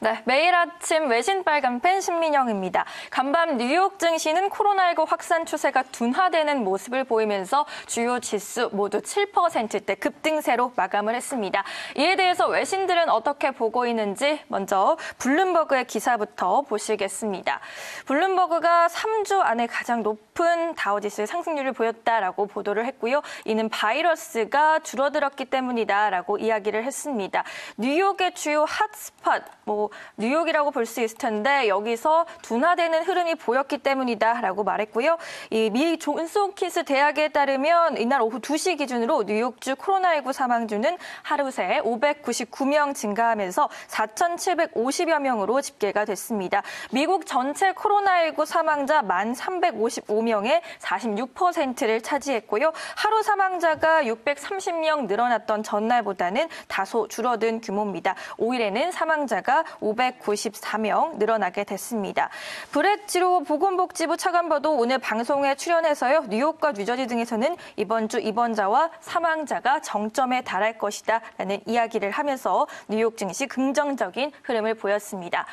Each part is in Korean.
네, 매일 아침 외신 빨간펜 신민영입니다. 간밤 뉴욕 증시는 코로나19 확산 추세가 둔화되는 모습을 보이면서 주요 지수 모두 7%대 급등세로 마감을 했습니다. 이에 대해서 외신들은 어떻게 보고 있는지 먼저 블룸버그의 기사부터 보시겠습니다. 블룸버그가 3주 안에 가장 높은 다우지수의 상승률을 보였다라고 보도를 했고요. 이는 바이러스가 줄어들었기 때문이다라고 이야기를 했습니다. 뉴욕의 주요 핫스팟, 뉴욕이라고 볼 수 있을 텐데 여기서 둔화되는 흐름이 보였기 때문이다라고 말했고요. 이 미 존스 홉킨스 대학에 따르면 이날 오후 2시 기준으로 뉴욕주 코로나19 사망주는 하루 새 599명 증가하면서 4,750여 명으로 집계가 됐습니다. 미국 전체 코로나19 사망자 1,355명의 46%를 차지했고요. 하루 사망자가 630명 늘어났던 전날보다는 다소 줄어든 규모입니다. 5일에는 사망자가 594명 늘어나게 됐습니다. 브렛 지로 보건복지부 차관보도 오늘 방송에 출연해서요. 뉴욕과 뉴저지 등에서는 이번 주 입원자와 사망자가 정점에 달할 것이다라는 이야기를 하면서 뉴욕 증시 긍정적인 흐름을 보였습니다.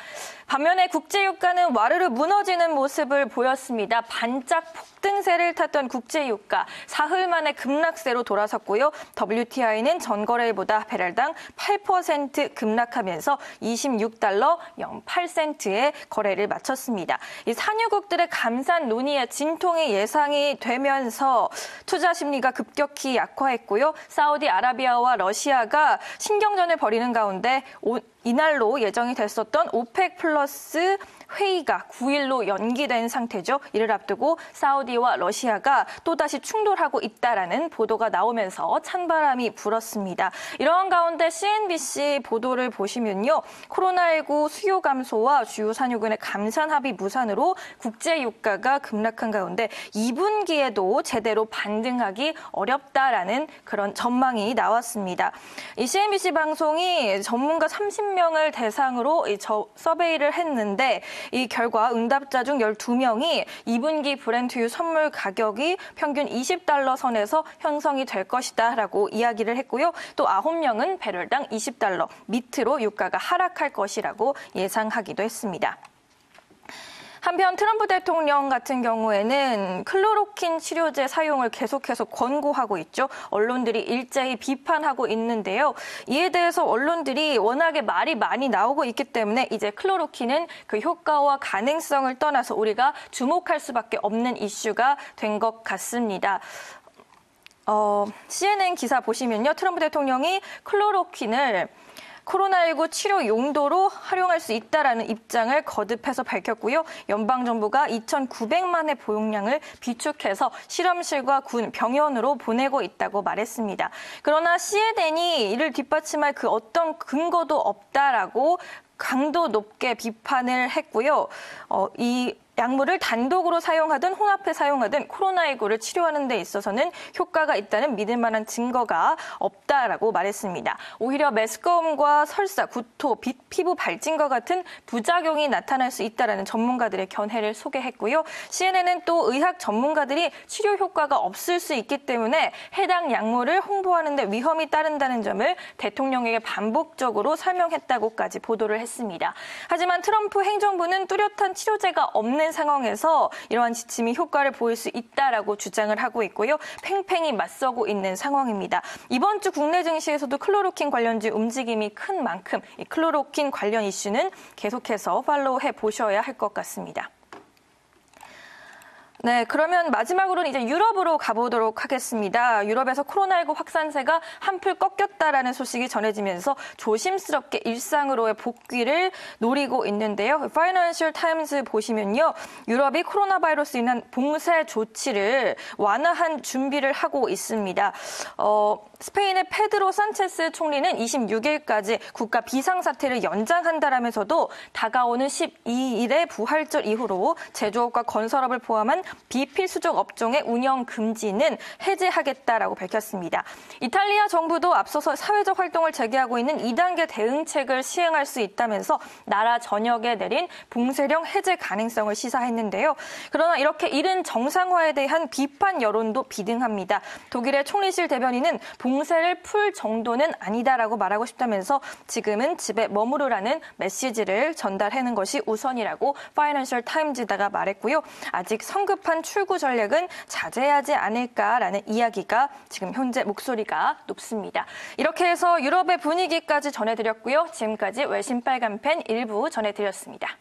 반면에 국제유가는 와르르 무너지는 모습을 보였습니다. 반짝 폭등세를 탔던 국제유가 사흘 만에 급락세로 돌아섰고요. WTI는 전거래일보다 배럴당 8% 급락하면서 26달러 08센트의 거래를 마쳤습니다. 이 산유국들의 감산 논의에 진통이 예상이 되면서 투자 심리가 급격히 약화했고요. 사우디아라비아와 러시아가 신경전을 벌이는 가운데 이날로 예정이 됐었던 오펙 플러스 회의가 9일로 연기된 상태죠. 이를 앞두고 사우디와 러시아가 또다시 충돌하고 있다라는 보도가 나오면서 찬바람이 불었습니다. 이러한 가운데 CNBC 보도를 보시면요. 코로나19 수요 감소와 주요 산유국의 감산 합의 무산으로 국제 유가가 급락한 가운데 2분기에도 제대로 반등하기 어렵다라는 그런 전망이 나왔습니다. 이 CNBC 방송이 전문가 30명을 대상으로 서베이를 했는데 이 결과 응답자 중 12명이 2분기 브렌트유 선물 가격이 평균 20달러 선에서 형성이 될 것이다라고 이야기를 했고요. 또 9명은 배럴당 20달러 밑으로 유가가 하락할 것이라고 예상하기도 했습니다. 한편 트럼프 대통령 같은 경우에는 클로로킨 치료제 사용을 계속해서 권고하고 있죠. 언론들이 일제히 비판하고 있는데요. 이에 대해서 언론들이 워낙에 말이 많이 나오고 있기 때문에 이제 클로로킨은 그 효과와 가능성을 떠나서 우리가 주목할 수밖에 없는 이슈가 된 것 같습니다. CNN 기사 보시면요. 트럼프 대통령이 클로로킨을 코로나19 치료 용도로 활용할 수 있다라는 입장을 거듭해서 밝혔고요. 연방정부가 2,900만 회 보용량을 비축해서 실험실과 군, 병원으로 보내고 있다고 말했습니다. 그러나 CNN이 이를 뒷받침할 그 어떤 근거도 없다라고 강도 높게 비판을 했고요. 이 약물을 단독으로 사용하든 혼합해 사용하든 코로나19를 치료하는 데 있어서는 효과가 있다는 믿을 만한 증거가 없다라고 말했습니다. 오히려 메스꺼움과 설사, 구토, 피부 발진과 같은 부작용이 나타날 수 있다는 전문가들의 견해를 소개했고요. CNN은 또 의학 전문가들이 치료 효과가 없을 수 있기 때문에 해당 약물을 홍보하는 데 위험이 따른다는 점을 대통령에게 반복적으로 설명했다고까지 보도를 했습니다. 하지만 트럼프 행정부는 뚜렷한 치료제가 없는 상황에서 이러한 지침이 효과를 보일 수 있다라고 주장을 하고 있고요. 팽팽히 맞서고 있는 상황입니다. 이번 주 국내 증시에서도 클로로킨 관련주 움직임이 큰 만큼 이 클로로킨 관련 이슈는 계속해서 팔로우해 보셔야 할 것 같습니다. 네, 그러면 마지막으로는 이제 유럽으로 가보도록 하겠습니다. 유럽에서 코로나19 확산세가 한풀 꺾였다라는 소식이 전해지면서 조심스럽게 일상으로의 복귀를 노리고 있는데요. 파이낸셜 타임즈 보시면요. 유럽이 코로나 바이러스 인한 봉쇄 조치를 완화한 준비를 하고 있습니다. 스페인의 페드로 산체스 총리는 26일까지 국가 비상사태를 연장한다라면서도 다가오는 12일의 부활절 이후로 제조업과 건설업을 포함한 비필수적 업종의 운영 금지는 해제하겠다라고 밝혔습니다. 이탈리아 정부도 앞서서 사회적 활동을 재개하고 있는 2단계 대응책을 시행할 수 있다면서 나라 전역에 내린 봉쇄령 해제 가능성을 시사했는데요. 그러나 이렇게 이른 정상화에 대한 비판 여론도 비등합니다. 독일의 총리실 대변인은 봉쇄를 풀 정도는 아니다라고 말하고 싶다면서 지금은 집에 머무르라는 메시지를 전달하는 것이 우선이라고 파이낸셜 타임즈다가 말했고요. 아직 성급한 출구 전략은 자제하지 않을까라는 이야기가 지금 현재 목소리가 높습니다. 이렇게 해서 유럽의 분위기까지 전해드렸고요. 지금까지 외신 빨간펜 일부 전해드렸습니다.